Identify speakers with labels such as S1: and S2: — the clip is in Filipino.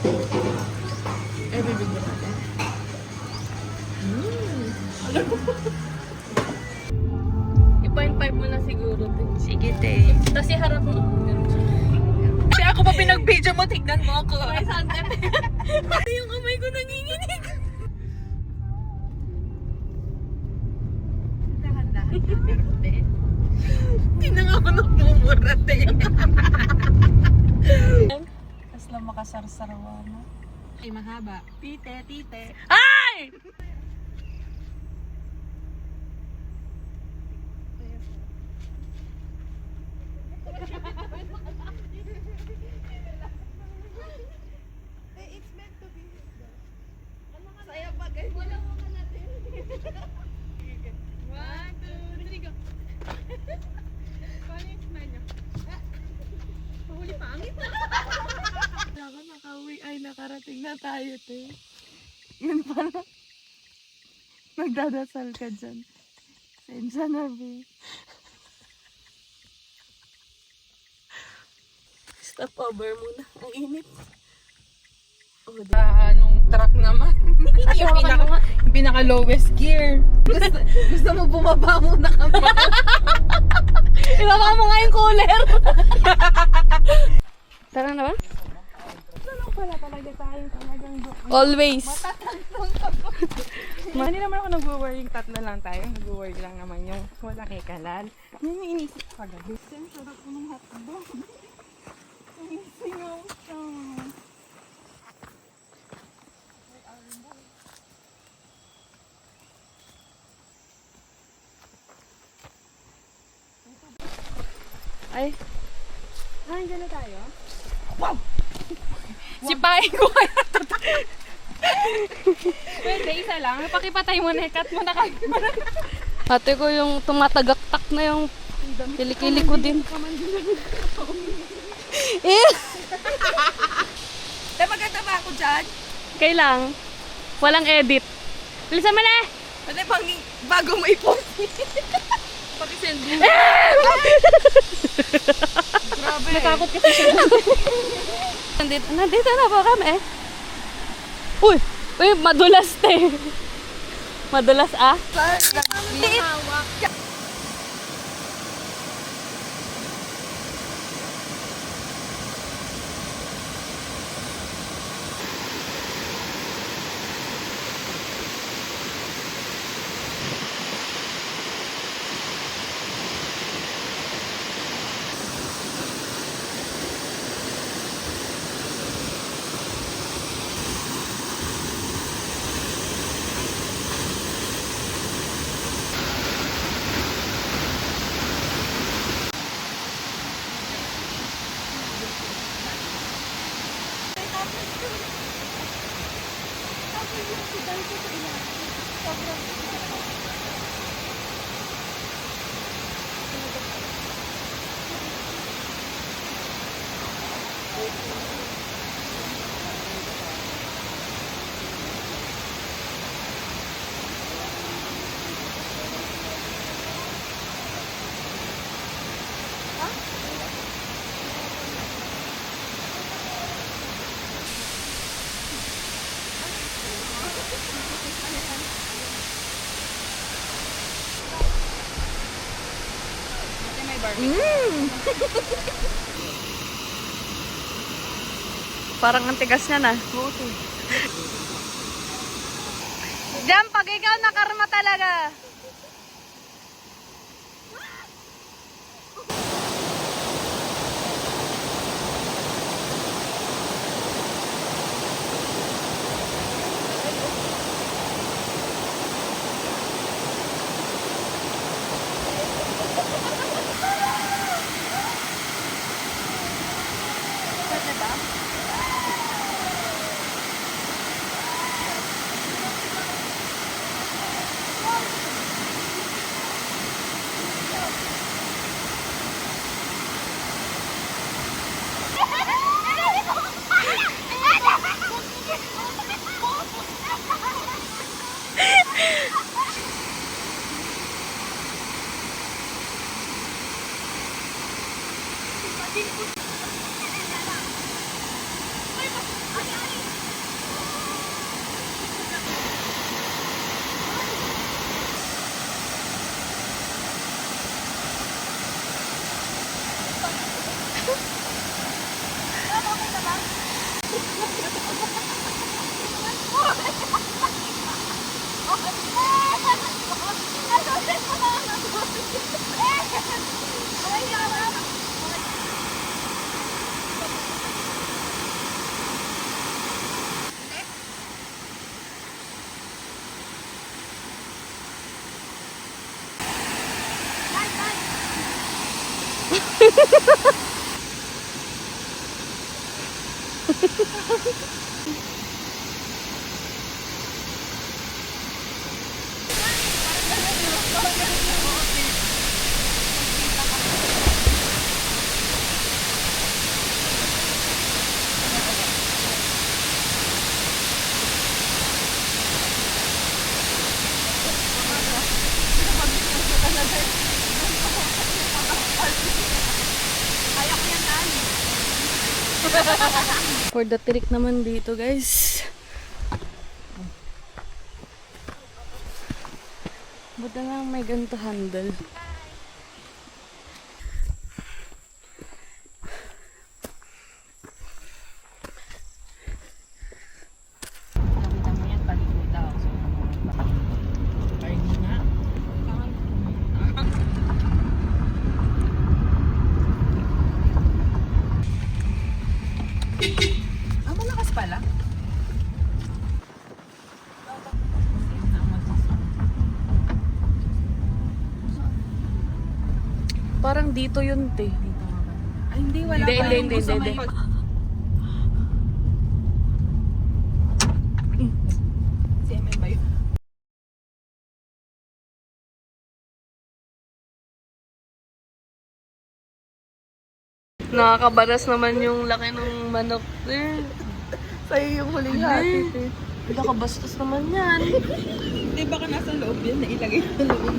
S1: Bibigyan natin. I-point 5 mo na siguro.
S2: Sige, te.
S1: Tapos iharap mo.
S2: Kasi ako pa pinag-video mo, tignan mo ako.
S1: May sunset. Pati yung kamay ko nanginginig.
S2: Dahan-dahan ka, pero te. Hindi na nga ako nagmumura, te. Tapos lang makasarsarawa mo.
S1: Ay, mahaba.
S2: Tite, tite.
S1: Ay!
S2: It's meant to be. Saya ba guys?
S1: Wala mo ka natin. 1, 2, 3, go. Paano yung smile niya? Mahuli pangit. Kailangan nakauwi. Ay, nakarating na tayo, te. Yun pala. Magdadasal ka dyan. Sensya na, be. Stop over muna. Ang init. Oh,
S2: Nung truck naman. yung pinaka lowest gear. Gusto mo bumaba muna kami.
S1: ibaba mo nga yung cooler. Tara na ba? Ano pala talaga tayong talagang always.
S2: Hindi naman ako nag-worry, tatlo lang tayo. Nag-worry lang naman yung wala kay Kalal. Yan yung inisip ko kagabi. Ang sarap ko ng hotdog. Ang singaw siya.
S1: Ay,
S2: Nandiyan na tayo?
S1: sipahin ko kaya ito. Pwede, isa lang. Pakipatay mo na, cut mo na kami. Ate ko yung tumatagaktak na yung kilikili ko din. Eh!
S2: Maganda ba ako dyan?
S1: Kailang. Walang edit. Bilisan mo na!
S2: Pwede pang bago mo i-post.
S1: Pag-send mo.
S2: Grabe.
S1: Natakot kasi siya. Nandito na po kami. Uy! Uy, madulas te. Madulas ah. Parang ang tigas niya na. Diyan, pag ikaw nakarma talaga. For the trick naman dito, guys. Buta lang may ganito handle.
S2: Nakita mo yan, palikod daw. So, ay, hindi nga. Ah, malakas pala.
S1: Parang dito yun, te.
S2: Ay, hindi, wala
S1: Hindi,
S2: pa.
S1: hindi,
S2: Gusto
S1: hindi,
S2: may
S1: hindi.
S2: pag- Si ML ba yun?
S1: Nakakabaras naman yung laki ng manok, te.
S2: Sa'yo yung huling hati.
S1: Hindi. Nakakabastos naman yan.
S2: Hindi, baka nasa loob yan, nailagay sa loob.